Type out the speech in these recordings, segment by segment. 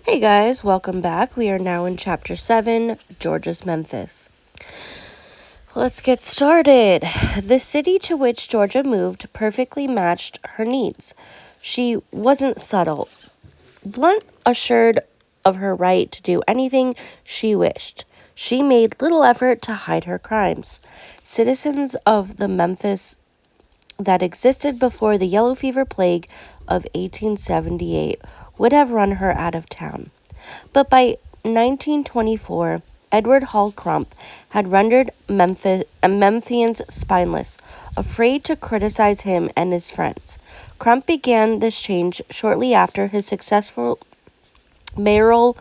Hey guys, welcome back. We are now in Chapter 7, Georgia's Memphis. Let's get started. The city to which Georgia moved perfectly matched her needs. She wasn't subtle, blunt, assured of her right to do anything she wished. She made little effort to hide her crimes. Citizens of the Memphis that existed before the yellow fever plague of 1878 would have run her out of town. But by 1924, Edward Hall Crump had rendered Memphians spineless, afraid to criticize him and his friends. Crump began this change shortly after his successful mayoral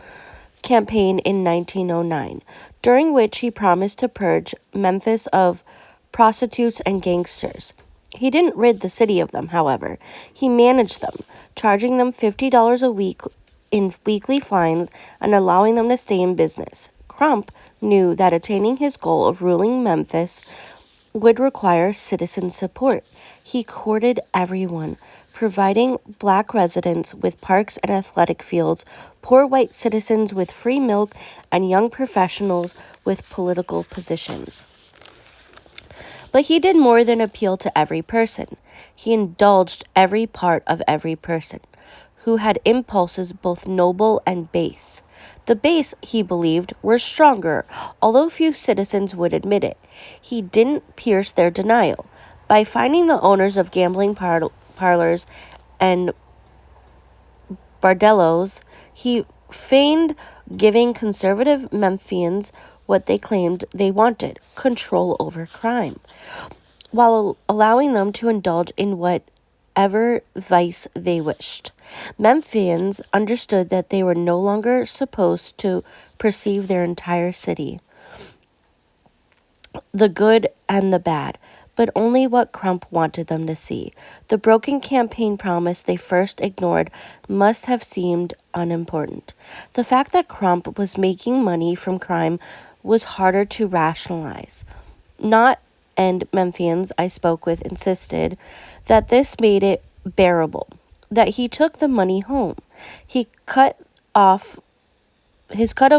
campaign in 1909, during which he promised to purge Memphis of prostitutes and gangsters. He didn't rid the city of them, however. He managed them, charging them $50 a week in weekly fines and allowing them to stay in business. Crump knew that attaining his goal of ruling Memphis would require citizen support. He courted everyone, providing black residents with parks and athletic fields, poor white citizens with free milk, and young professionals with political positions. But he did more than appeal to every person. He indulged every part of every person, who had impulses both noble and base. The base, he believed, were stronger, although few citizens would admit it. He didn't pierce their denial. By finding the owners of gambling parlors and bordellos, he feigned giving conservative Memphians what they claimed they wanted: control over crime, while allowing them to indulge in whatever vice they wished. Memphians understood that they were no longer supposed to perceive their entire city, the good and the bad, but only what Crump wanted them to see. The broken campaign promise they first ignored must have seemed unimportant. The fact that Crump was making money from crime was harder to rationalize. Not and Memphians I spoke with insisted that this made it bearable, that he took the money home. His cut of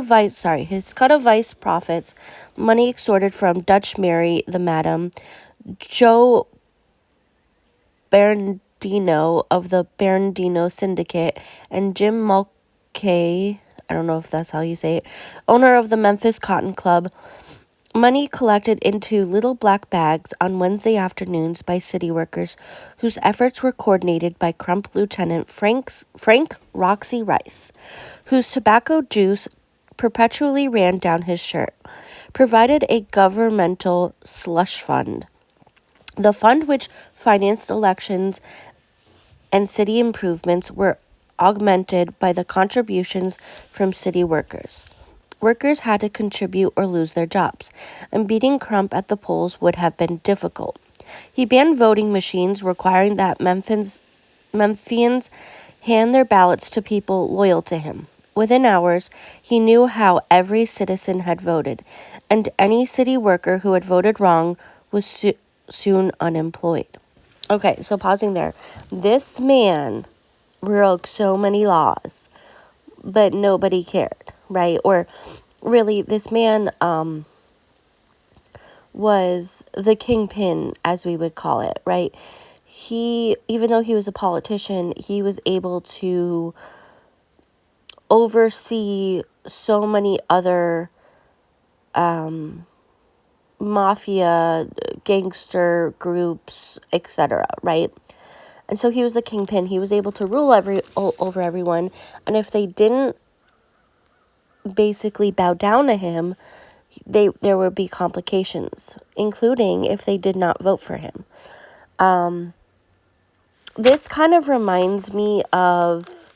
vice profits, money extorted from Dutch Mary the Madam, Joe Berendino of the Berendino Syndicate, and Jim Mulcahy, I don't know if that's how you say it, owner of the Memphis Cotton Club. Money collected into little black bags on Wednesday afternoons by city workers, whose efforts were coordinated by Crump Lieutenant Frank Roxy Rice, whose tobacco juice perpetually ran down his shirt, provided a governmental slush fund. The fund which financed elections and city improvements were augmented by the contributions from city workers. Workers had to contribute or lose their jobs, and beating Crump at the polls would have been difficult. He banned voting machines, requiring that Memphians hand their ballots to people loyal to him. Within hours, he knew how every citizen had voted, and any city worker who had voted wrong was soon unemployed. Okay, so pausing there. This man broke so many laws, but nobody cared, right? Or really, this man was the kingpin, as we would call it, right? He, even though he was a politician, he was able to oversee so many other mafia, gangster groups, etc., right? And so he was the kingpin. He was able to rule over everyone, and if they didn't basically bow down to him, there would be complications, including if they did not vote for him. This kind of reminds me of,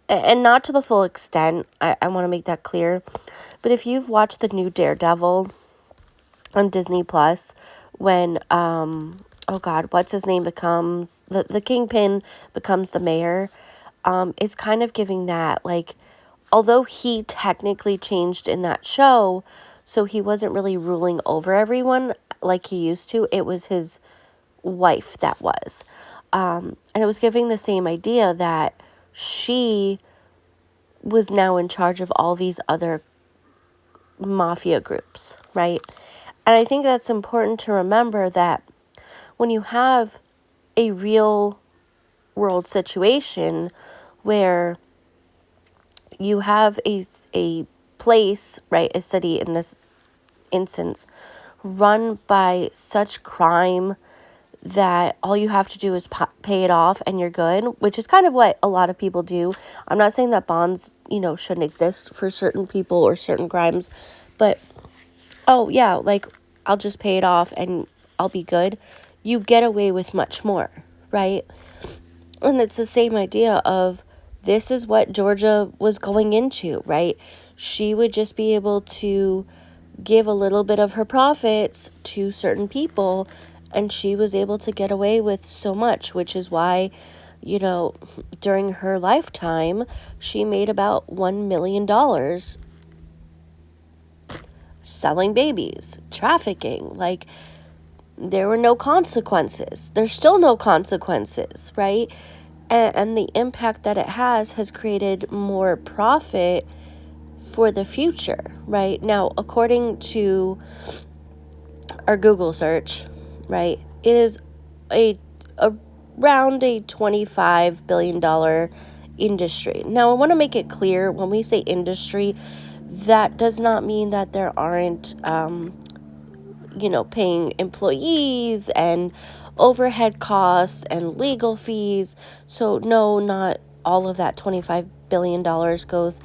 and not to the full extent, I want to make that clear, but if you've watched the new Daredevil on Disney Plus, when what's his name becomes the kingpin becomes the mayor, it's kind of giving that, like, although he technically changed in that show, so he wasn't really ruling over everyone like he used to. It was his wife that was. And it was giving the same idea that she was now in charge of all these other mafia groups, right? And I think that's important to remember, that when you have a real world situation where you have a place, right, a city in this instance, run by such crime that all you have to do is pay it off and you're good, which is kind of what a lot of people do. I'm not saying that bonds, shouldn't exist for certain people or certain crimes, but, oh yeah, like, I'll just pay it off and I'll be good. You get away with much more, right? And it's the same idea of, this is what Georgia was going into, right? She would just be able to give a little bit of her profits to certain people, and she was able to get away with so much, which is why, during her lifetime, she made about $1 million selling babies, trafficking. Like, there were no consequences. There's still no consequences, right? And the impact that it has created more profit for the future, right? Now, according to our Google search, right, it is around a $25 billion industry. Now, I want to make it clear, when we say industry, that does not mean that there aren't, paying employees and overhead costs and legal fees. So no, not all of that $25 billion goes,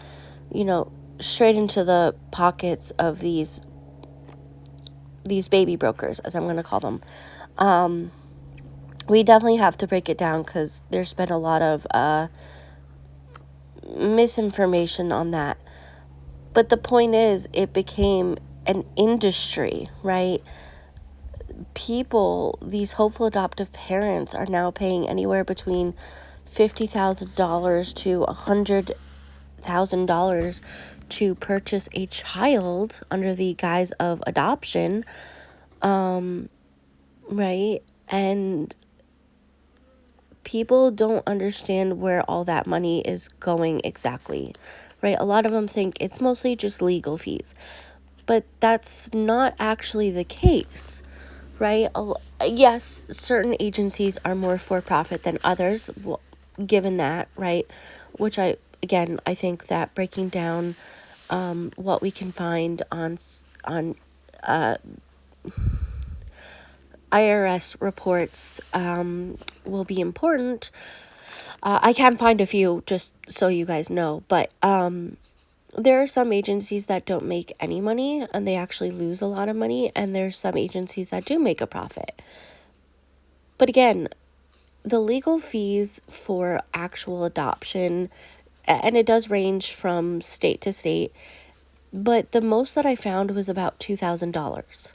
straight into the pockets of these baby brokers, as I'm going to call them. We definitely have to break it down, because there's been a lot of misinformation on that. But the point is, it became an industry, right? People, these hopeful adoptive parents, are now paying anywhere between $50,000 to $100,000 to purchase a child under the guise of adoption, right? And people don't understand where all that money is going exactly, right? A lot of them think it's mostly just legal fees, but that's not actually the case, right? Yes, certain agencies are more for profit than others, given that, right? Which I think that breaking down what we can find on IRS reports will be important. I can find a few, just so you guys know, but there are some agencies that don't make any money and they actually lose a lot of money, and there's some agencies that do make a profit. But again, the legal fees for actual adoption, and it does range from state to state, but the most that I found was about $2,000.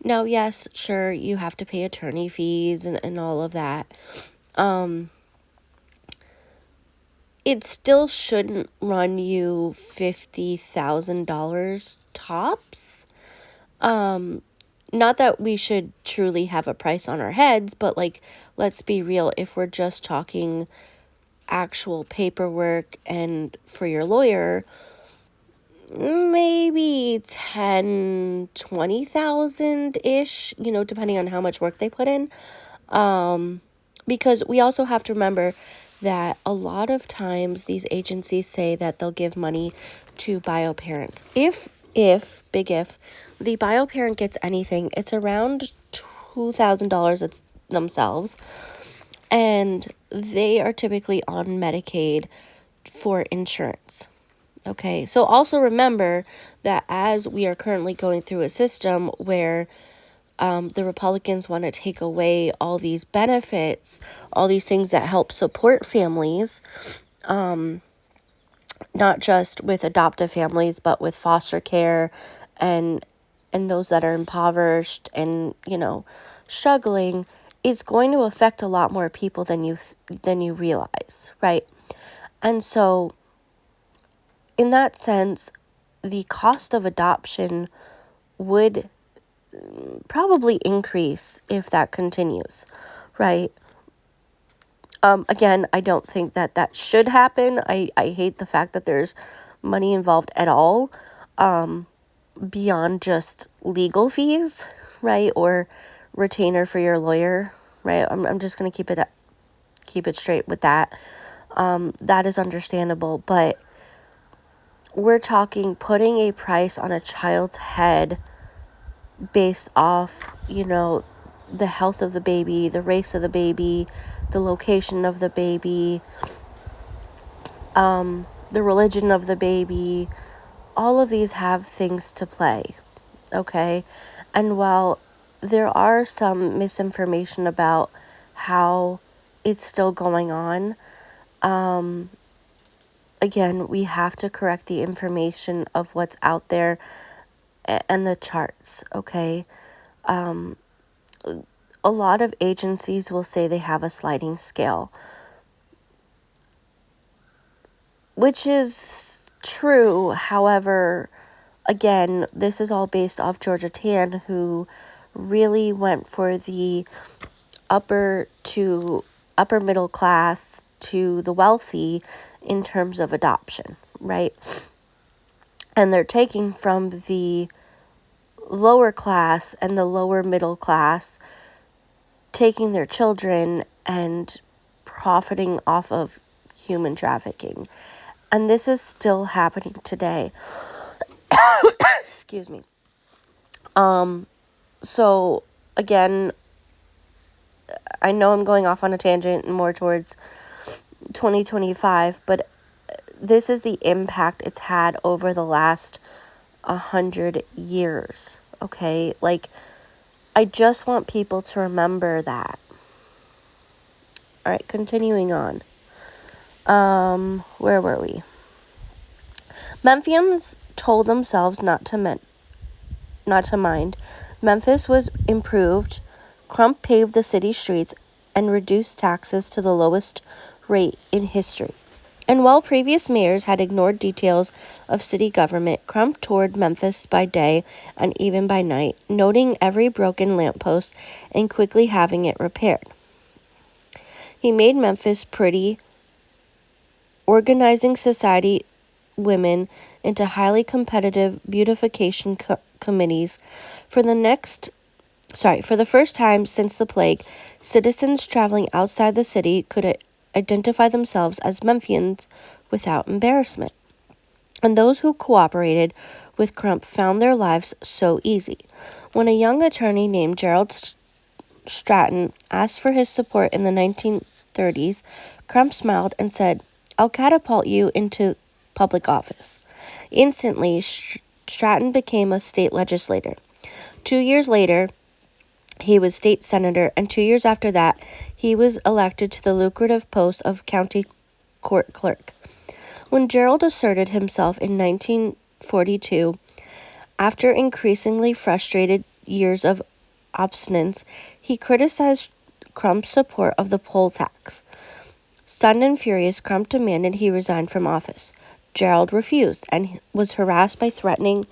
Now, yes, sure, you have to pay attorney fees and all of that. It still shouldn't run you $50,000 tops. Not that we should truly have a price on our heads, but, like, let's be real. If we're just talking actual paperwork and for your lawyer, maybe 10, 20,000 ish, depending on how much work they put in. Because we also have to remember that a lot of times these agencies say that they'll give money to bio parents. If big if the bio parent gets anything, it's around $2,000 themselves, and they are typically on Medicaid for insurance. Okay, so also remember that as we are currently going through a system where the Republicans want to take away all these benefits, all these things that help support families, not just with adoptive families, but with foster care and those that are impoverished and, struggling, it's going to affect a lot more people than you realize, right? And so in that sense, the cost of adoption would probably increase if that continues, right? Again, I don't think that that should happen. I hate the fact that there's money involved at all, beyond just legal fees, right? Or retainer for your lawyer, right? I'm just going to keep it straight with that. That is understandable, but we're talking putting a price on a child's head based off, the health of the baby, the race of the baby, the location of the baby, the religion of the baby. All of these have things to play, okay? And while there are some misinformation about how it's still going on, again, we have to correct the information of what's out there and the charts, okay? A lot of agencies will say they have a sliding scale, which is true. However, again, this is all based off Georgia Tan, who really went for the upper middle class to the wealthy in terms of adoption, right? And they're taking from the lower class and the lower middle class, taking their children and profiting off of human trafficking. And this is still happening today. Excuse me. So again, I know I'm going off on a tangent more towards 2025, but this is the impact it's had over the last 100 years, okay? Like, I just want people to remember that. All right, continuing on. Where were we? Memphians told themselves not to mind. Memphis was improved. Crump paved the city streets and reduced taxes to the lowest rate in history. And while previous mayors had ignored details of city government, Crump toured Memphis by day and even by night, noting every broken lamppost and quickly having it repaired. He made Memphis pretty, organizing society women into highly competitive beautification committees. For the first time since the plague, citizens traveling outside the city could identify themselves as Memphians without embarrassment. And those who cooperated with Crump found their lives so easy. When a young attorney named Gerald Stratton asked for his support in the 1930s, Crump smiled and said, "I'll catapult you into public office." Instantly, Stratton became a state legislator. 2 years later, he was state senator, and 2 years after that, he was elected to the lucrative post of county court clerk. When Gerald asserted himself in 1942, after increasingly frustrated years of obstinance, he criticized Crump's support of the poll tax. Stunned and furious, Crump demanded he resign from office. Gerald refused and was harassed by threatening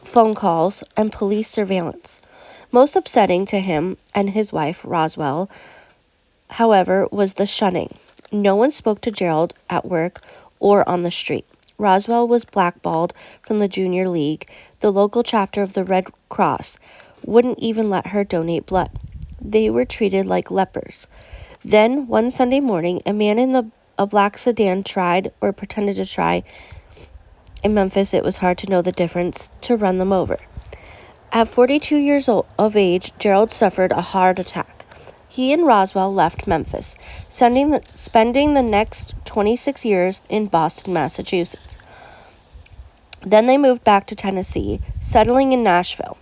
phone calls and police surveillance. Most upsetting to him and his wife, Roswell, however, was the shunning. No one spoke to Gerald at work or on the street. Roswell was blackballed from the Junior League. The local chapter of the Red Cross wouldn't even let her donate blood. They were treated like lepers. Then, one Sunday morning, a man in a black sedan tried, or pretended to try, in Memphis, it was hard to know the difference, to run them over. At 42 years of age, Gerald suffered a heart attack. He and Roswell left Memphis, spending the next 26 years in Boston, Massachusetts. Then they moved back to Tennessee, settling in Nashville,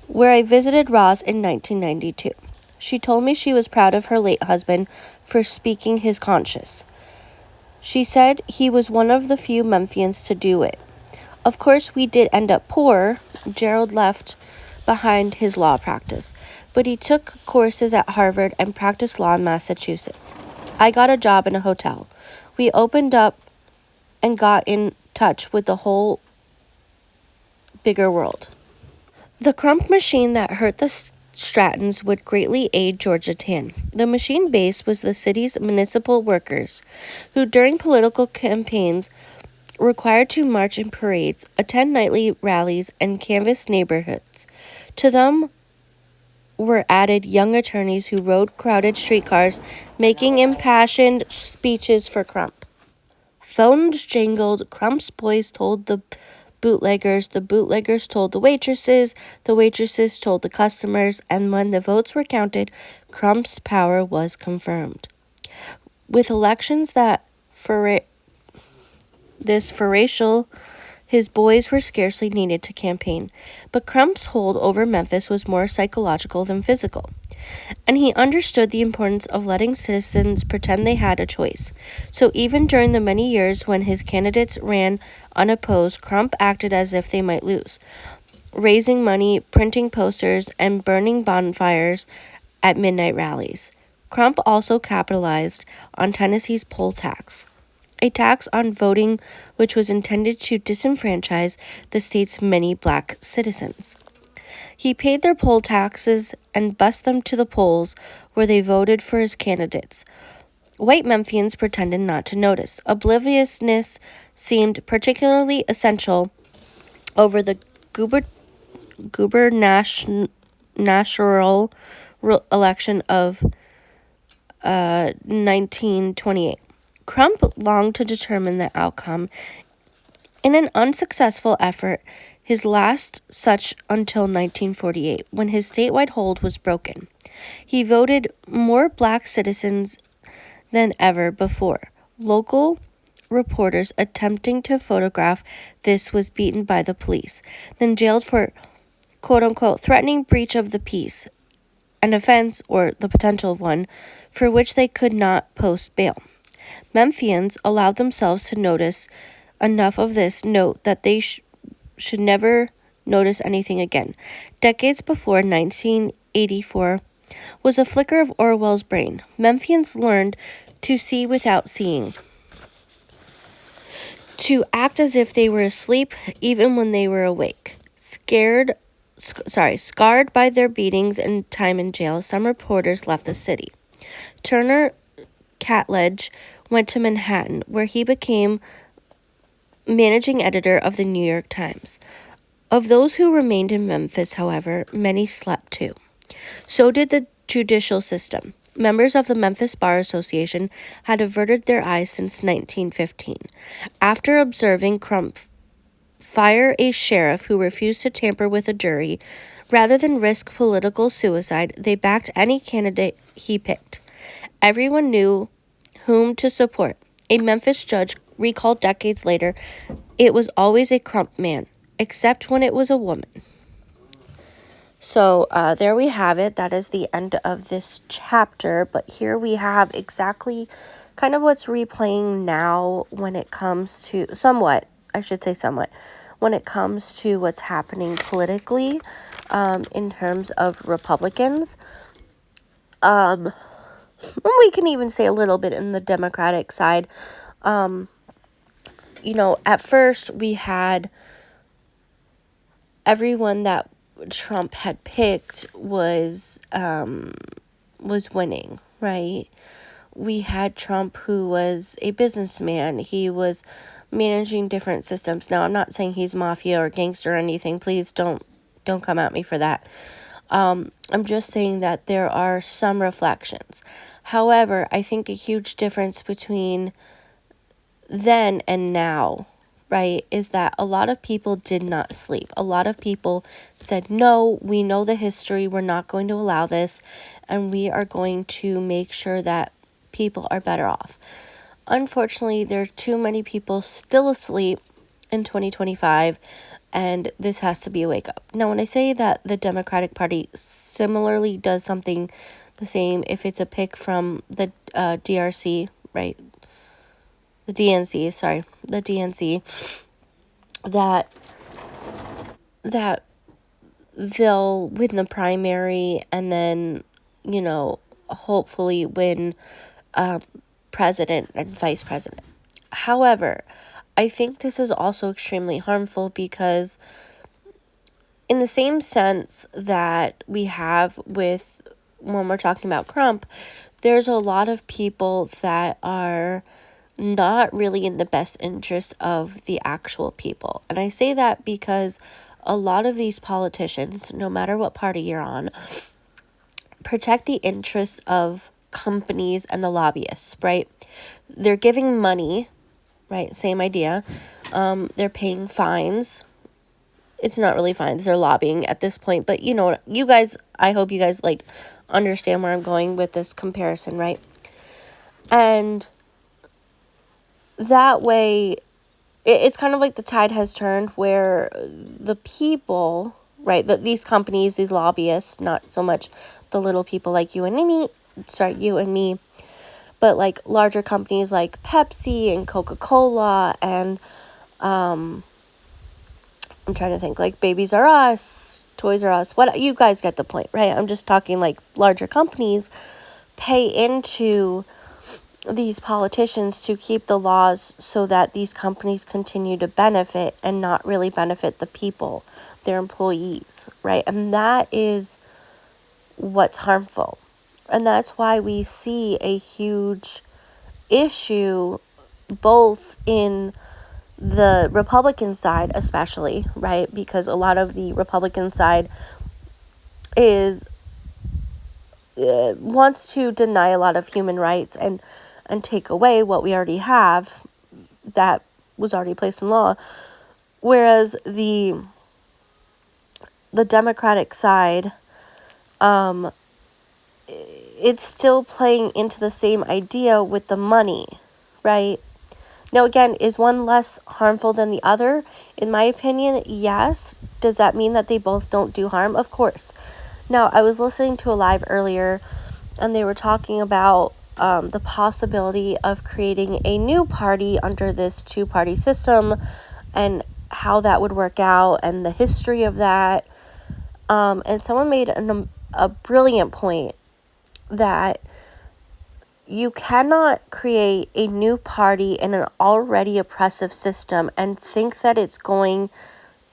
where I visited Roz in 1992. She told me she was proud of her late husband for speaking his conscience. She said he was one of the few Memphians to do it. Of course, we did end up poor. Gerald left behind his law practice, but he took courses at Harvard and practiced law in Massachusetts. I got a job in a hotel. We opened up and got in touch with the whole bigger world. The Crump machine that hurt the Stratton's would greatly aid Georgia Tan. The machine base was the city's municipal workers, who during political campaigns required to march in parades, attend nightly rallies, and canvass neighborhoods. To them were added young attorneys who rode crowded streetcars, making impassioned speeches for Crump. Phones jangled, Crump's boys told the bootleggers told the waitresses told the customers, and when the votes were counted, Crump's power was confirmed. With elections for racial, his boys were scarcely needed to campaign, but Crump's hold over Memphis was more psychological than physical, and he understood the importance of letting citizens pretend they had a choice. So even during the many years when his candidates ran unopposed, Crump acted as if they might lose, raising money, printing posters, and burning bonfires at midnight rallies. Crump also capitalized on Tennessee's poll tax, a tax on voting which was intended to disenfranchise the state's many black citizens. He paid their poll taxes and bussed them to the polls where they voted for his candidates. White Memphians pretended not to notice. Obliviousness seemed particularly essential over the gubernatorial election of 1928. Crump longed to determine the outcome in an unsuccessful effort, his last such until 1948, when his statewide hold was broken. He voted more black citizens than ever before. Local reporters attempting to photograph this was beaten by the police, then jailed for quote-unquote threatening breach of the peace, an offense, or the potential of one, for which they could not post bail. Memphians allowed themselves to notice enough of this note that they should never notice anything again. Decades before 1984 was a flicker of Orwell's brain. Memphians learned to see without seeing, to act as if they were asleep even when they were awake. Scarred by their beatings and time in jail, some reporters left the city. Turner Catledge went to Manhattan, where he became managing editor of the New York Times. Of those who remained in Memphis, however, many slept too. So did the judicial system. Members of the Memphis Bar Association had averted their eyes since 1915. After observing Crump fire a sheriff who refused to tamper with a jury, rather than risk political suicide, they backed any candidate he picked. Everyone knew whom to support. A Memphis judge recalled decades later, it was always a Crump man, except when it was a woman. So there we have it. That is the end of this chapter. But here we have exactly kind of what's replaying now when it comes to when it comes to what's happening politically in terms of Republicans. We can even say a little bit in the Democratic side. At first we had everyone that Trump had picked was winning, right? We had Trump, who was a businessman. He was managing different systems. Now, I'm not saying he's mafia or gangster or anything. Please don't come at me for that. I'm just saying that there are some reflections. However, I think a huge difference between then and now, right, is that a lot of people did not sleep. A lot of people said, no, we know the history, we're not going to allow this, and we are going to make sure that people are better off. Unfortunately, there are too many people still asleep in 2025, and this has to be a wake-up. Now, when I say that the Democratic Party similarly does something the same, if it's a pick from the DRC, right, the DNC, that they'll win the primary and then, hopefully win president and vice president. However, I think this is also extremely harmful because in the same sense that we have with when we're talking about Trump, there's a lot of people that are not really in the best interest of the actual people. And I say that because a lot of these politicians, no matter what party you're on, protect the interests of companies and the lobbyists, right? They're giving money, right? Same idea. They're paying fines. It's not really fines. They're lobbying at this point. But you know, you guys, I hope you guys like understand where I'm going with this comparison, right? And that way, it's kind of like the tide has turned where the people, right, these companies, these lobbyists, not so much the little people like you and me, but like larger companies like Pepsi and Coca-Cola and I'm trying to think, like Babies R Us, Toys R Us, what, you guys get the point, right? I'm just talking like larger companies pay into these politicians to keep the laws so that these companies continue to benefit and not really benefit the people, their employees, right? And that is what's harmful. And that's why we see a huge issue both in the Republican side especially, right? Because a lot of the Republican side is wants to deny a lot of human rights and take away what we already have that was already placed in law, whereas the Democratic side, it's still playing into the same idea with the money, right? Now, again, is one less harmful than the other? In my opinion, yes. Does that mean that they both don't do harm? Of course. Now, I was listening to a live earlier, and they were talking about the possibility of creating a new party under this two-party system and how that would work out and the history of that. And someone made a brilliant point that you cannot create a new party in an already oppressive system and think that it's going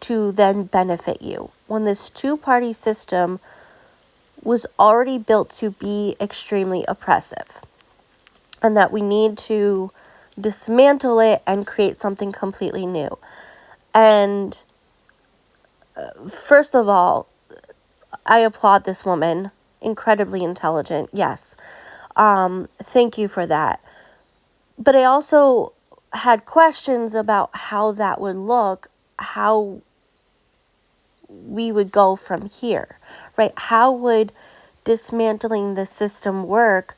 to then benefit you when this two-party system was already built to be extremely oppressive, and that we need to dismantle it and create something completely new. And first of all, I applaud this woman, incredibly intelligent, yes. Thank you for that. But I also had questions about how that would look, how we would go from here, right? How would dismantling the system work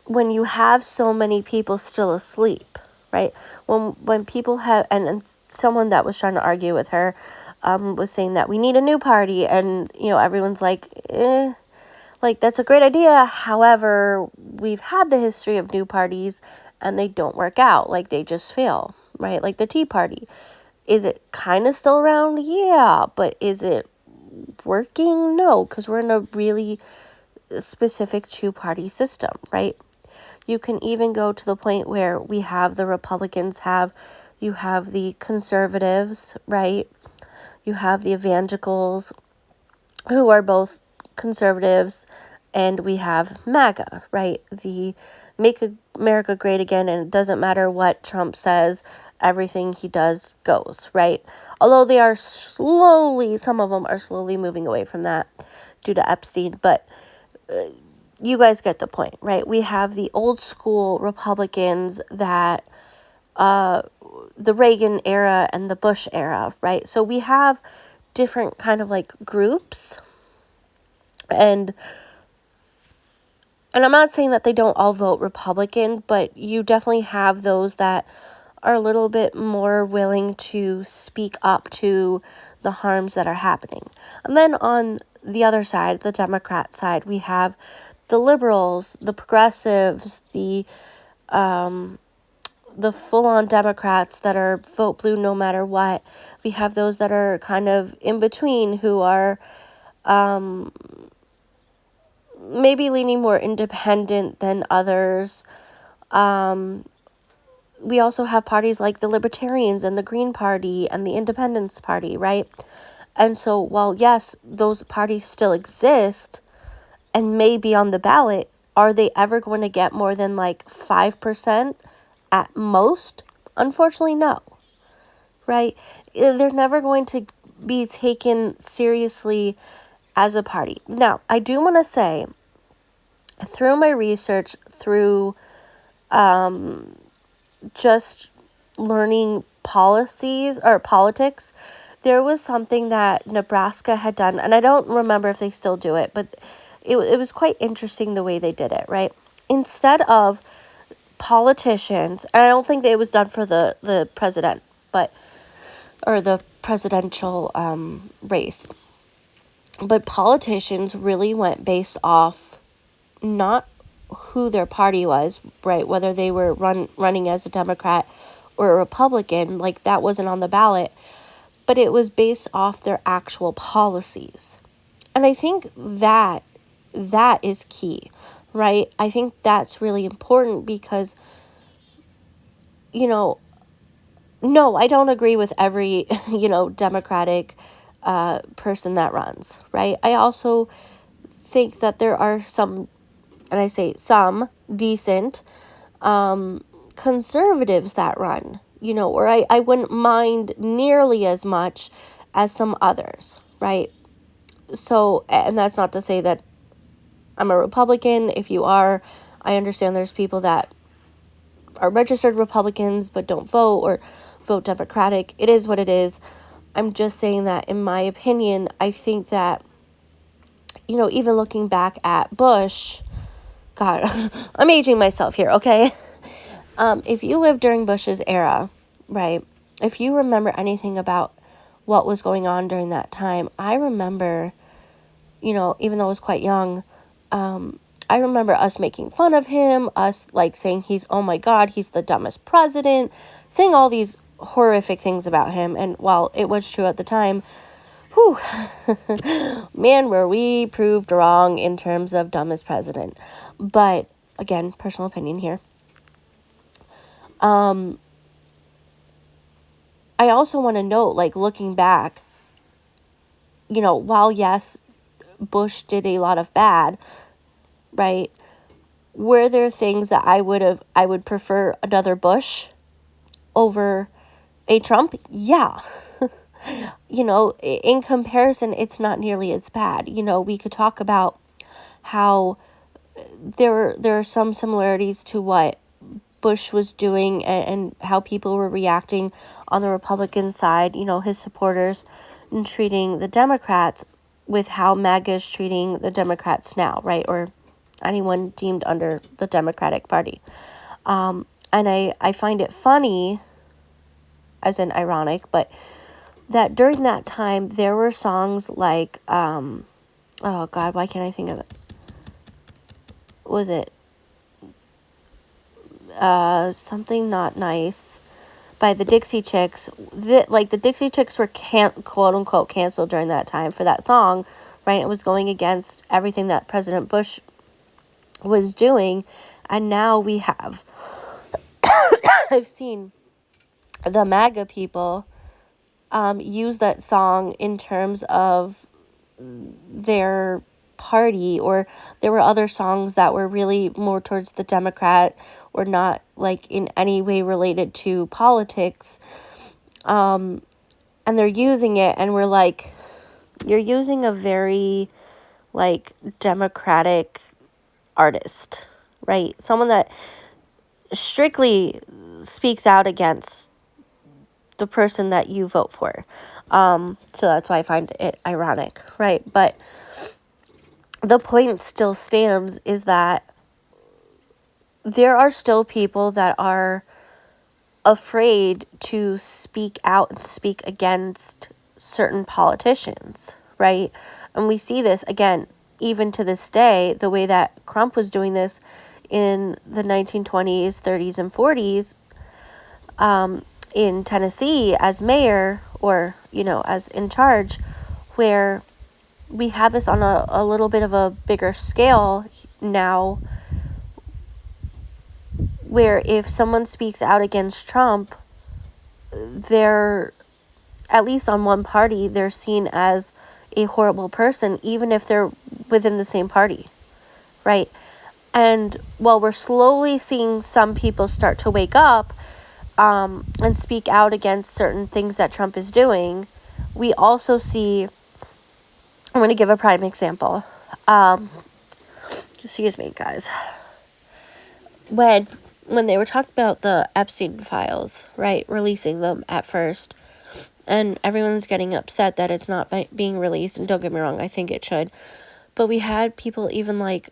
when you have so many people still asleep, right? When people have, and someone that was trying to argue with her was saying that we need a new party, and, you know, everyone's like, like, that's a great idea. However, we've had the history of new parties and they don't work out. Like, they just fail, right? Like the Tea Party. Is it kind of still around? Yeah. But is it working? No, because we're in a really specific two-party system, right? You can even go to the point where we have the Republicans you have the conservatives, right? You have the evangelicals, who are both conservatives, and we have MAGA, right? The Make America Great Again, and it doesn't matter what Trump says, everything he does goes, right? Although they are some of them are slowly moving away from that due to Epstein, but you guys get the point, right? We have the old school Republicans that the Reagan era and the Bush era, right? So we have different kind of like groups, and I'm not saying that they don't all vote Republican, but you definitely have those that are a little bit more willing to speak up to the harms that are happening. And then on the other side, the Democrat side, we have the liberals, the progressives, the full-on Democrats that are vote blue no matter what. We have those that are kind of in between who are maybe leaning more independent than others. We also have parties like the Libertarians and the Green Party and the Independence Party, right? And so while, yes, those parties still exist and may be on the ballot, are they ever going to get more than like 5% at most? Unfortunately, no. Right? They're never going to be taken seriously as a party. Now, I do want to say, through my research, through just learning policies or politics, there was something that Nebraska had done, and I don't remember if they still do it, but it was quite interesting the way they did it, right? Instead of politicians, and I don't think that it was done for the president, or the presidential race, but politicians really went based off not who their party was, right? Whether they were running as a Democrat or a Republican, like that wasn't on the ballot, but it was based off their actual policies. And I think that is key, right? I think that's really important because, no, I don't agree with every, Democratic person that runs, right? I also think that there are some, and I say some, decent conservatives that run, or I wouldn't mind nearly as much as some others, right? So, and that's not to say that I'm a Republican. If you are, I understand there's people that are registered Republicans but don't vote or vote Democratic. It is what it is. I'm just saying that in my opinion, I think that, even looking back at Bush, God, I'm aging myself here, okay? If you lived during Bush's era, right, if you remember anything about what was going on during that time, I remember, even though I was quite young, I remember us making fun of him, us like saying oh my God, he's the dumbest president, saying all these horrific things about him. And while it was true at the time, whew, man, were we proved wrong in terms of dumbest president. But again, personal opinion here. I also want to note, like, looking back, while yes, Bush did a lot of bad, right? Were there things that I would prefer another Bush over a Trump? Yeah. In comparison, it's not nearly as bad. We could talk about how there are some similarities to what Bush was doing and how people were reacting on the Republican side, his supporters, and treating the Democrats with how MAGA is treating the Democrats now, right? Or anyone deemed under the Democratic Party. And I find it funny, as in ironic, but that during that time, there were songs like, oh God, why can't I think of it? Was it Something Not Nice by the Dixie Chicks? The Dixie Chicks were quote unquote canceled during that time for that song, right? It was going against everything that President Bush was doing, and now we have I've seen the MAGA people use that song in terms of their party, or there were other songs that were really more towards the Democrat or not like in any way related to politics, and they're using it, and we're like, you're using a very like Democratic artist, right? Someone that strictly speaks out against the person that you vote for. So that's why I find it ironic, right? But the point still stands is that there are still people that are afraid to speak out and speak against certain politicians, right? And we see this, again, even to this day, the way that Trump was doing this in the 1920s, 30s, and 40s, in Tennessee as mayor, or, as in charge, where we have this on a little bit of a bigger scale now, where if someone speaks out against Trump, they're at least on one party, they're seen as a horrible person, even if they're within the same party, right? And while we're slowly seeing some people start to wake up and speak out against certain things that Trump is doing, we also see, I'm going to give a prime example. Excuse me, guys. When they were talking about the Epstein files, right, releasing them at first, and everyone's getting upset that it's not being released, and don't get me wrong, I think it should, but we had people even like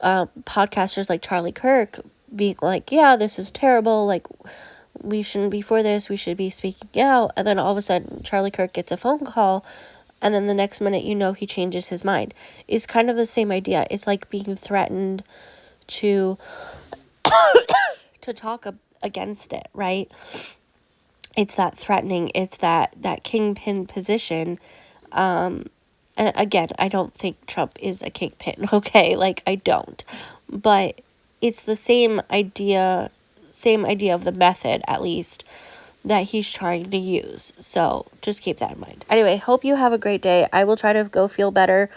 podcasters like Charlie Kirk being like, yeah, this is terrible, like, we shouldn't be for this, we should be speaking out. And then all of a sudden Charlie Kirk gets a phone call, and then the next minute he changes his mind. It's kind of the same idea. It's like being threatened to to talk against it, right? It's that threatening, it's that kingpin position. And again, I don't think Trump is a kingpin, okay? Like, I don't. But it's the same idea of the method, at least, that he's trying to use. So just keep that in mind. Anyway, hope you have a great day. I will try to go feel better.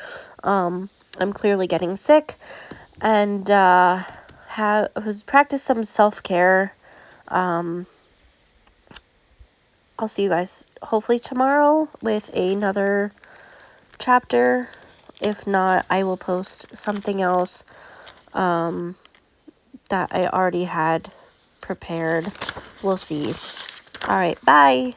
I'm clearly getting sick. And practice some self-care. I'll see you guys hopefully tomorrow with another chapter. If not, I will post something else that I already had prepared. We'll see. All right, bye.